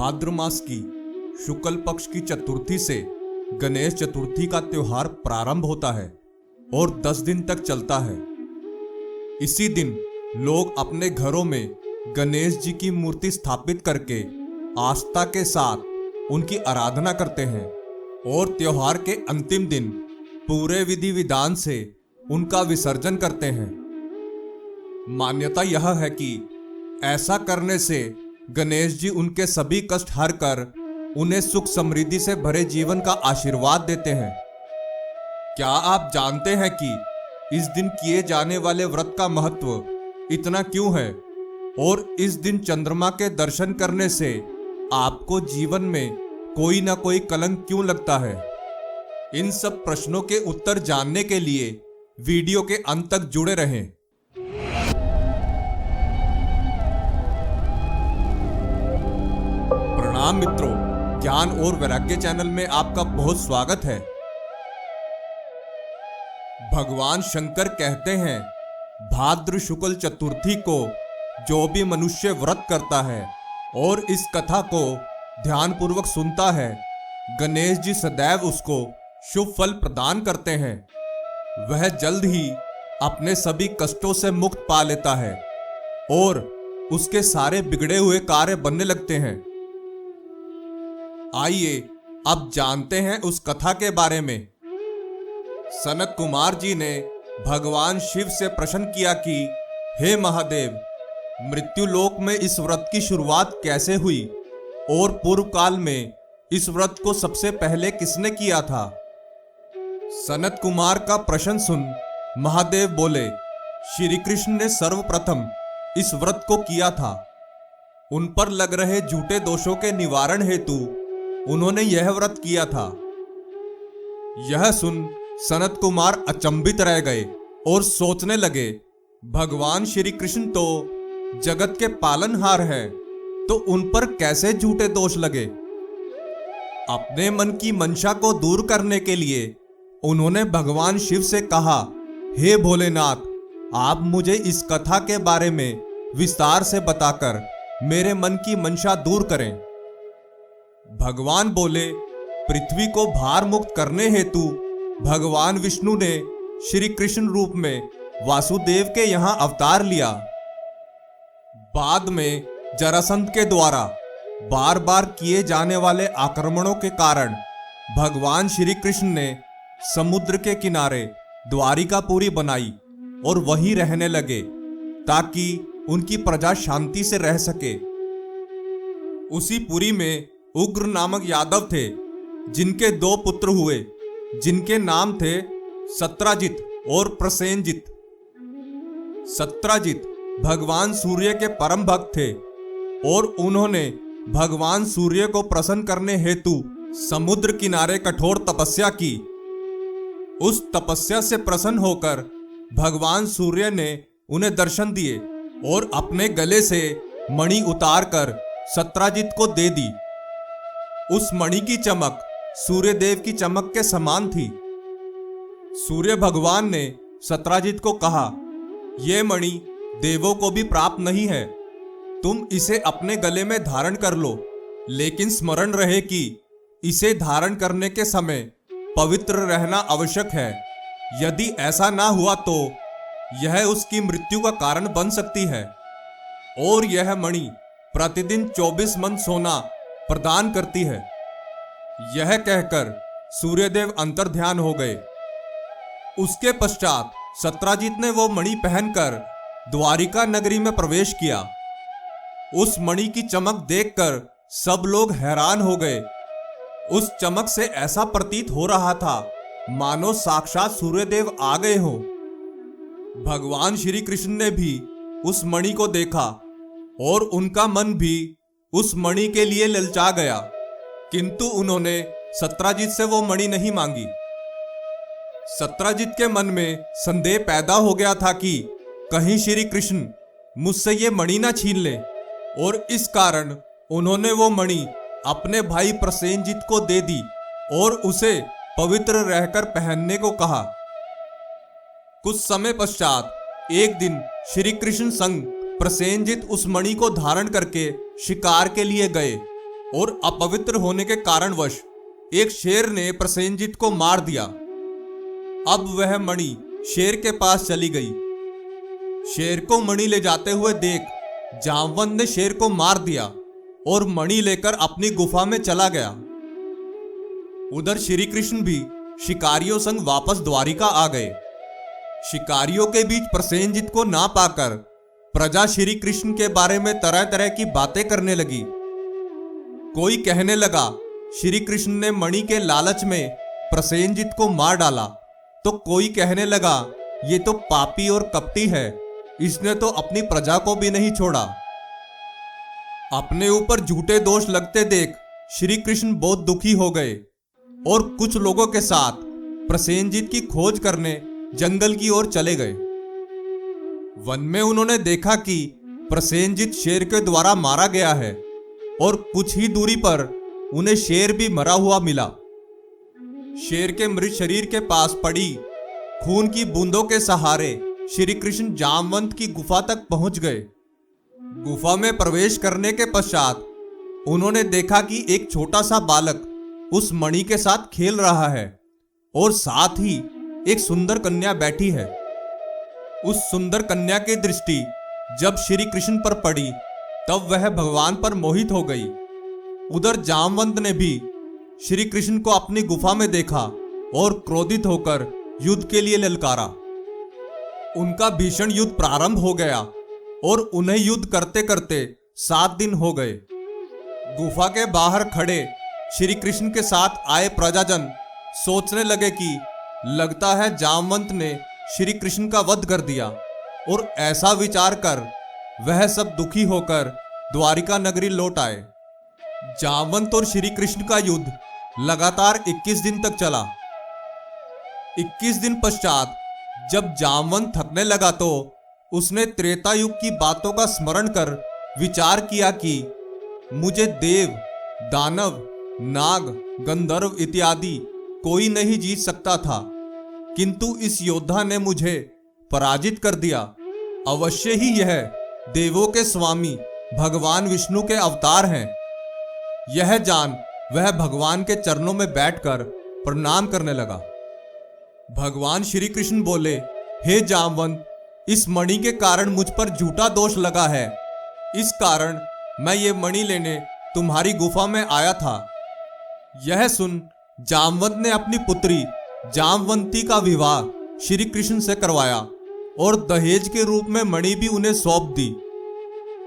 भाद्र मास की शुक्ल पक्ष की चतुर्थी से गणेश चतुर्थी का त्योहार प्रारंभ होता है और 10 दिन तक चलता है। इसी दिन लोग अपने घरों में गणेश जी की मूर्ति स्थापित करके आस्था के साथ उनकी आराधना करते हैं और त्योहार के अंतिम दिन पूरे विधि विधान से उनका विसर्जन करते हैं। मान्यता यह है कि ऐसा करने से गणेश जी उनके सभी कष्ट हर कर उन्हें सुख समृद्धि से भरे जीवन का आशीर्वाद देते हैं। क्या आप जानते हैं कि इस दिन किए जाने वाले व्रत का महत्व इतना क्यों है और इस दिन चंद्रमा के दर्शन करने से आपको जीवन में कोई ना कोई कलंक क्यों लगता है? इन सब प्रश्नों के उत्तर जानने के लिए वीडियो के अंत तक जुड़े रहें। प्रणाम मित्रों, ज्ञान और वैराग्य चैनल में आपका बहुत स्वागत है। भगवान शंकर कहते हैं, भाद्र शुक्ल चतुर्थी को जो भी मनुष्य व्रत करता है और इस कथा को ध्यानपूर्वक सुनता है, गणेश जी सदैव उसको शुभ फल प्रदान करते हैं। वह जल्द ही अपने सभी कष्टों से मुक्त पा लेता है और उसके सारे बिगड़े हुए कार्य बनने लगते हैं। आइए अब जानते हैं उस कथा के बारे में। सनत कुमार जी ने भगवान शिव से प्रश्न किया कि हे महादेव, मृत्युलोक में इस व्रत की शुरुआत कैसे हुई और पूर्व काल में इस व्रत को सबसे पहले किसने किया था? सनत कुमार का प्रश्न सुन महादेव बोले, श्री कृष्ण ने सर्वप्रथम इस व्रत को किया था। उन पर लग रहे झूठे दोषों के निवारण हेतु उन्होंने यह व्रत किया था। यह सुन सनत कुमार अचंभित रह गए और सोचने लगे, भगवान श्री कृष्ण तो जगत के पालनहार है, तो उन पर कैसे झूठे दोष लगे? अपने मन की मंशा को दूर करने के लिए उन्होंने भगवान शिव से कहा, हे भोलेनाथ, आप मुझे इस कथा के बारे में विस्तार से बताकर मेरे मन की मंशा दूर करें। भगवान बोले, पृथ्वी को भार मुक्त करने हेतु भगवान विष्णु ने श्री कृष्ण रूप में वासुदेव के यहां अवतार लिया। बाद में जरासंध के द्वारा बार बार किए जाने वाले आक्रमणों के कारण भगवान श्री कृष्ण ने समुद्र के किनारे द्वारिकापुरी बनाई और वहीं रहने लगे ताकि उनकी प्रजा शांति से रह सके। उसी पुरी में उग्र नामक यादव थे, जिनके 2 पुत्र हुए, जिनके नाम थे सत्राजित और प्रसेनजित। सत्राजित भगवान सूर्य के परम भक्त थे और उन्होंने भगवान सूर्य को प्रसन्न करने हेतु समुद्र किनारे कठोर तपस्या की। उस तपस्या से प्रसन्न होकर भगवान सूर्य ने उन्हें दर्शन दिए और अपने गले से मणि उतारकर सत्राजित को दे दी। उस मणि की चमक सूर्य देव की चमक के समान थी। सूर्य भगवान ने सत्राजित को कहा, यह मणि देवों को भी प्राप्त नहीं है, तुम इसे अपने गले में धारण कर लो, लेकिन स्मरण रहे कि इसे धारण करने के समय पवित्र रहना आवश्यक है। यदि ऐसा ना हुआ तो यह उसकी मृत्यु का कारण बन सकती है। और यह मणि प्रतिदिन 24 मन सोना प्रदान करती है। यह कहकर सूर्यदेव अंतर्ध्यान हो गए। उसके पश्चात सत्राजित ने वो मणि पहनकर द्वारिका नगरी में प्रवेश किया। उस मणि की चमक देखकर सब लोग हैरान हो गए। उस चमक से ऐसा प्रतीत हो रहा था मानो साक्षात सूर्यदेव आ गए हों। भगवान श्री कृष्ण ने भी उस मणि को देखा और उनका मन भी उस मणि के लिए ललचा गया, किंतु उन्होंने सत्राजित से वो मणि नहीं मांगी। सत्राजित के मन में संदेह पैदा हो गया था कि कहीं श्री कृष्ण मुझसे ये मणि ना छीन ले, और इस कारण उन्होंने वो मणि अपने भाई प्रसेनजित को दे दी और उसे पवित्र रहकर पहनने को कहा। कुछ समय पश्चात एक दिन श्री कृष्ण संग प्रसेनजित उस मणि को धारण करके शिकार के लिए गए और अपवित्र होने के कारणवश एक शेर ने प्रसेनजीत को मार दिया। अब वह मणि शेर के पास चली गई। शेर को मणि ले जाते हुए देख जामवंत ने शेर को मार दिया और मणि लेकर अपनी गुफा में चला गया। उधर श्री कृष्ण भी शिकारियों संग वापस द्वारिका आ गए। शिकारियों के बीच प्रसेनजीत को ना पाकर प्रजा श्री कृष्ण के बारे में तरह तरह की बातें करने लगी। कोई कहने लगा श्री कृष्ण ने मणि के लालच में प्रसेनजीत को मार डाला, तो कोई कहने लगा ये तो पापी और कपटी है, इसने तो अपनी प्रजा को भी नहीं छोड़ा। अपने ऊपर झूठे दोष लगते देख श्री कृष्ण बहुत दुखी हो गए और कुछ लोगों के साथ प्रसेनजीत की खोज करने जंगल की ओर चले गए। वन में उन्होंने देखा कि प्रसेनजीत शेर के द्वारा मारा गया है और कुछ ही दूरी पर उन्हें शेर भी मरा हुआ मिला। शेर के मृत शरीर के पास पड़ी खून की बूंदों के सहारे श्री कृष्ण जामवंत की गुफा तक पहुंच गए। गुफा में प्रवेश करने के पश्चात उन्होंने देखा कि एक छोटा सा बालक उस मणि के साथ खेल रहा है और साथ ही एक सुंदर कन्या बैठी है। उस सुंदर कन्या की दृष्टि जब श्री कृष्ण पर पड़ी तब वह भगवान पर मोहित हो गई। उधर जामवंत ने भी श्री कृष्ण को अपनी गुफा में देखा और क्रोधित होकर युद्ध के लिए ललकारा। उनका भीषण युद्ध प्रारंभ हो गया और उन्हें युद्ध करते करते 7 दिन हो गए। गुफा के बाहर खड़े श्री कृष्ण के साथ आए प्रजाजन सोचने लगे कि लगता है जामवंत ने श्री कृष्ण का वध कर दिया, और ऐसा विचार कर वह सब दुखी होकर द्वारिका नगरी लौट आए। जामवंत और श्री कृष्ण का युद्ध लगातार 21 दिन तक चला। 21 दिन पश्चात जब जामवंत थकने लगा तो उसने त्रेता युग की बातों का स्मरण कर विचार किया कि मुझे देव, दानव, नाग, गंधर्व इत्यादि कोई नहीं जीत सकता था, किंतु इस योद्धा ने मुझे पराजित कर दिया। अवश्य ही यह देवों के स्वामी भगवान विष्णु के अवतार हैं। यह जान वह भगवान के चरणों में बैठकर प्रणाम करने लगा। भगवान श्री कृष्ण बोले, हे जामवंत, इस मणि के कारण मुझ पर झूठा दोष लगा है, इस कारण मैं ये मणि लेने तुम्हारी गुफा में आया था। यह सुन जामवंत ने अपनी पुत्री जामवंती का विवाह श्री कृष्ण से करवाया और दहेज के रूप में मणि भी उन्हें सौंप दी।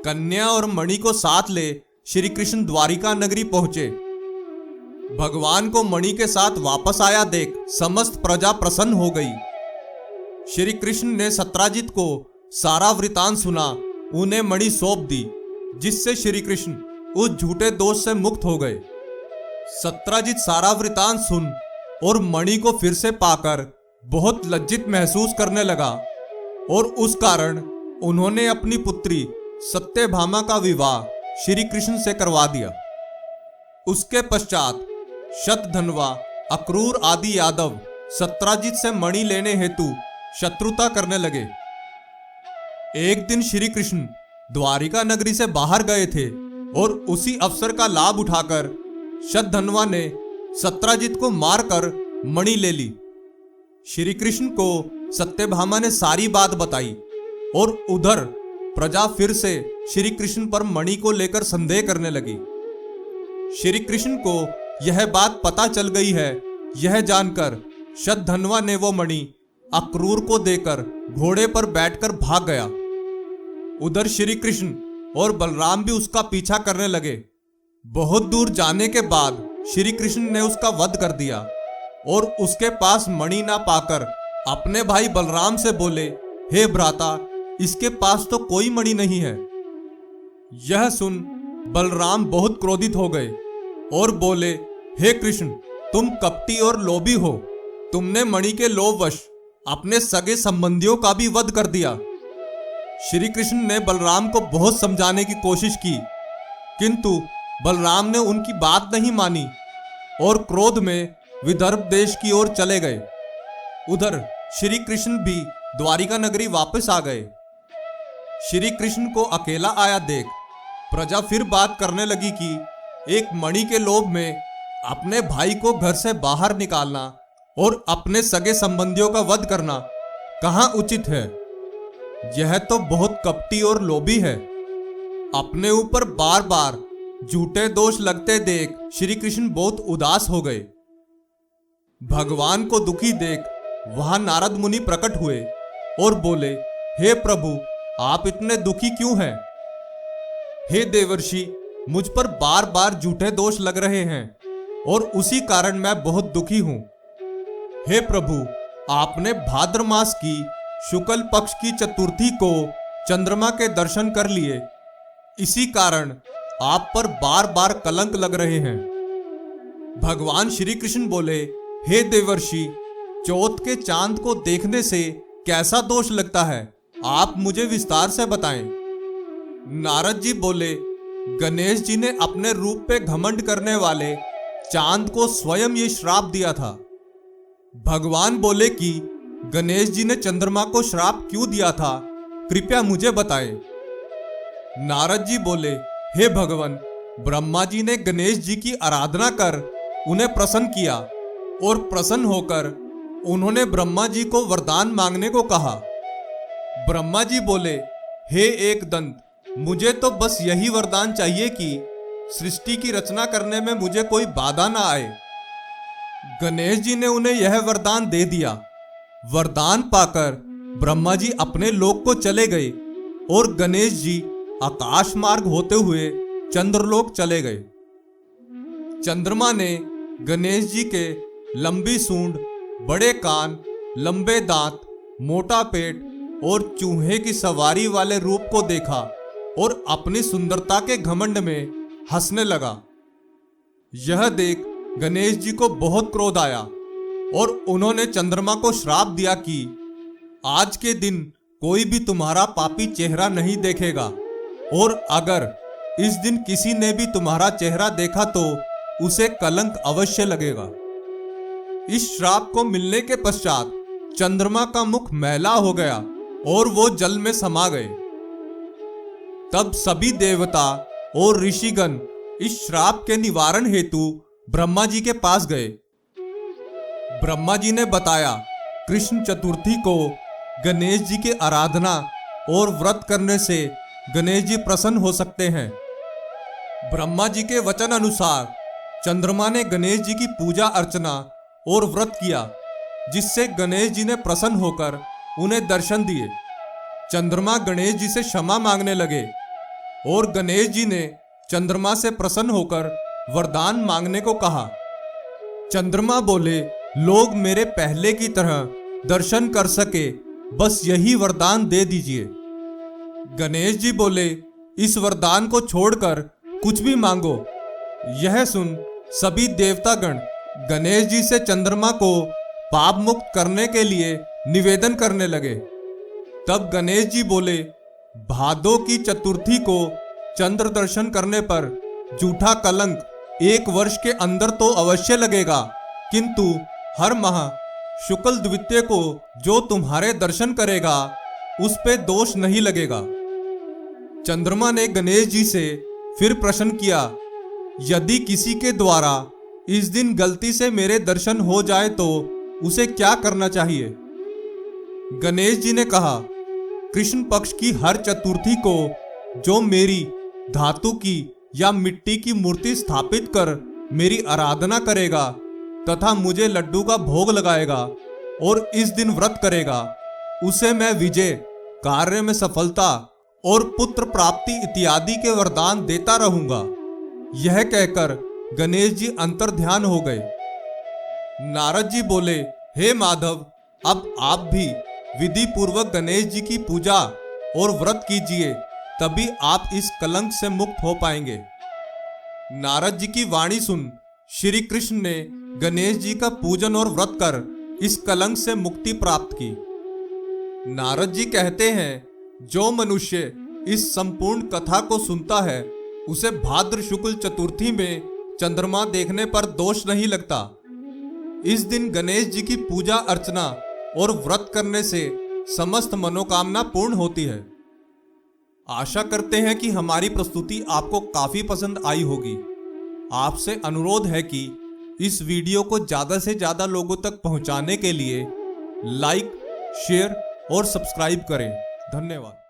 कन्या और मणि को साथ ले श्री कृष्ण द्वारिका नगरी पहुंचे। भगवान को मणि के साथ वापस आया देख समस्त प्रजा प्रसन्न हो गई। श्री कृष्ण ने सत्राजित को सारा वृतांत सुना, उन्हें मणि सौंप दी, जिससे श्री कृष्ण उस झूठे दोष से मुक्त हो गए। सत्राजित सारा वृतांत सुन और मणि को फिर से पाकर बहुत लज्जित महसूस करने लगा और उस कारण उन्होंने अपनी पुत्री सत्यभामा का विवाह श्री कृष्ण से करवा दिया। उसके पश्चात शतधन्वा, अक्रूर आदि यादव सत्राजित से मणि लेने हेतु शत्रुता करने लगे। एक दिन श्री कृष्ण द्वारिका नगरी से बाहर गए थे और उसी अवसर का लाभ उठाकर शतधन्वा ने सत्राजित को मारकर मणि ले ली। श्री कृष्ण को सत्यभामा ने सारी बात बताई और उधर प्रजा फिर से श्री कृष्ण पर मणि को लेकर संदेह करने लगी। श्री कृष्ण को यह बात पता चल गई है, यह जानकर शतधन्वा ने वो मणि अक्रूर को देकर घोड़े पर बैठकर भाग गया। उधर श्री कृष्ण और बलराम भी उसका पीछा करने लगे। बहुत दूर जाने के बाद श्री कृष्ण ने उसका वध कर दिया और उसके पास मणि ना पाकर अपने भाई बलराम से बोले, हे भ्राता, इसके पास तो कोई मणि नहीं है। यह सुन बलराम बहुत क्रोधित हो गए और बोले, हे कृष्ण, तुम कपटी और लोभी हो, तुमने मणि के लोभवश अपने सगे संबंधियों का भी वध कर दिया। श्री कृष्ण ने बलराम को बहुत समझाने की कोशिश की, किंतु बलराम ने उनकी बात नहीं मानी और क्रोध में विदर्भ देश की ओर चले गए। उधर श्री कृष्ण भी द्वारिका नगरी वापस आ गए। श्री कृष्ण को अकेला आया देख प्रजा फिर बात करने लगी कि एक मणि के लोभ में अपने भाई को घर से बाहर निकालना और अपने सगे संबंधियों का वध करना कहाँ उचित है? यह तो बहुत कपटी और लोभी है। अपने ऊपर बार बार झूठे दोष लगते देख श्री कृष्ण बहुत उदास हो गए। भगवान को दुखी देख वहां नारद मुनि प्रकट हुए और बोले, हे प्रभु, आप इतने दुखी क्यों हैं? हे देवर्षि, मुझ पर बार बार झूठे दोष लग रहे हैं और उसी कारण मैं बहुत दुखी हूं। हे प्रभु, आपने भाद्र मास की शुक्ल पक्ष की चतुर्थी को चंद्रमा के दर्शन कर लिए, इसी कारण आप पर बार बार कलंक लग रहे हैं। भगवान श्री कृष्ण बोले, हे देवर्षि, चौथ के चांद को देखने से कैसा दोष लगता है? आप मुझे विस्तार से बताएं। नारद जी बोले, गणेश जी ने अपने रूप पे घमंड करने वाले चांद को स्वयं ये श्राप दिया था। भगवान बोले कि गणेश जी ने चंद्रमा को श्राप क्यों दिया था, कृपया मुझे बताएं। नारद जी बोले, हे भगवान, ब्रह्मा जी ने गणेश जी की आराधना कर उन्हें प्रसन्न किया और प्रसन्न होकर उन्होंने ब्रह्मा जी को वरदान मांगने को कहा। ब्रह्मा जी बोले, हे एकदंत, मुझे तो बस यही वरदान चाहिए कि सृष्टि की रचना करने में मुझे कोई बाधा ना आए। गणेश जी ने उन्हें यह वरदान दे दिया। वरदान पाकर ब्रह्मा जी अपने लोक को चले गए और गणेश जी आकाश मार्ग होते हुए चंद्रलोक चले गए। चंद्रमा ने गणेश जी के लंबी सूंड, बड़े कान, लंबे दांत, मोटा पेट और चूहे की सवारी वाले रूप को देखा और अपनी सुंदरता के घमंड में हंसने लगा। यह देख गणेश जी को बहुत क्रोध आया और उन्होंने चंद्रमा को श्राप दिया कि आज के दिन कोई भी तुम्हारा पापी चेहरा नहीं देखेगा, और अगर इस दिन किसी ने भी तुम्हारा चेहरा देखा तो उसे कलंक अवश्य लगेगा। इस श्राप को मिलने के पश्चात चंद्रमा का मुख मैला हो गया और वो जल में समा गए। तब सभी देवता और ऋषिगण इस श्राप के निवारण हेतु ब्रह्मा जी के पास गए। ब्रह्मा जी ने बताया, कृष्ण चतुर्थी को गणेश जी की आराधना और व्रत करने से गणेश जी प्रसन्न हो सकते हैं। ब्रह्मा जी के वचन अनुसार चंद्रमा ने गणेश जी की पूजा अर्चना और व्रत किया, जिससे गणेश जी ने प्रसन्न होकर उन्हें दर्शन दिए। चंद्रमा गणेश जी से क्षमा मांगने लगे और गणेश जी ने चंद्रमा से प्रसन्न होकर वरदान मांगने को कहा। चंद्रमा बोले, लोग मेरे पहले की तरह दर्शन कर सके, बस यही वरदान दे दीजिए। गणेश जी बोले, इस वरदान को छोड़कर कुछ भी मांगो। यह सुन सभी देवतागण गणेश जी से चंद्रमा को पाप मुक्त करने के लिए निवेदन करने लगे। तब गणेश जी बोले, भादों की चतुर्थी को चंद्र दर्शन करने पर झूठा कलंक 1 वर्ष के अंदर तो अवश्य लगेगा, किंतु हर माह शुक्ल द्वितीय को जो तुम्हारे दर्शन करेगा उस पे दोष नहीं लगेगा। चंद्रमा ने गणेश जी से फिर प्रश्न किया, यदि किसी के द्वारा इस दिन गलती से मेरे दर्शन हो जाए तो उसे क्या करना चाहिए? गणेश जी ने कहा, कृष्ण पक्ष की हर चतुर्थी को जो मेरी धातु की या मिट्टी की मूर्ति स्थापित कर मेरी आराधना करेगा तथा मुझे लड्डू का भोग लगाएगा और इस दिन व्रत करेगा, उसे मैं विजय, कार्य में सफलता और पुत्र प्राप्ति इत्यादि के वरदान देता रहूंगा। यह कहकर गणेश जी अंतर्ध्यान हो गए। नारद जी बोले, हे माधव, अब आप भी विधि पूर्वक गणेश जी की पूजा और व्रत कीजिए, तभी आप इस कलंक से मुक्त हो पाएंगे। नारद जी की वाणी सुन श्री कृष्ण ने गणेश जी का पूजन और व्रत कर इस कलंक से मुक्ति प्राप्त की। नारद जी कहते हैं, जो मनुष्य इस संपूर्ण कथा को सुनता है उसे भाद्र शुक्ल चतुर्थी में चंद्रमा देखने पर दोष नहीं लगता। इस दिन गणेश जी की पूजा अर्चना और व्रत करने से समस्त मनोकामना पूर्ण होती है। आशा करते हैं कि हमारी प्रस्तुति आपको काफी पसंद आई होगी। आपसे अनुरोध है कि इस वीडियो को ज़्यादा से ज़्यादा लोगों तक पहुंचाने के लिए लाइक, शेयर और सब्सक्राइब करें। धन्यवाद।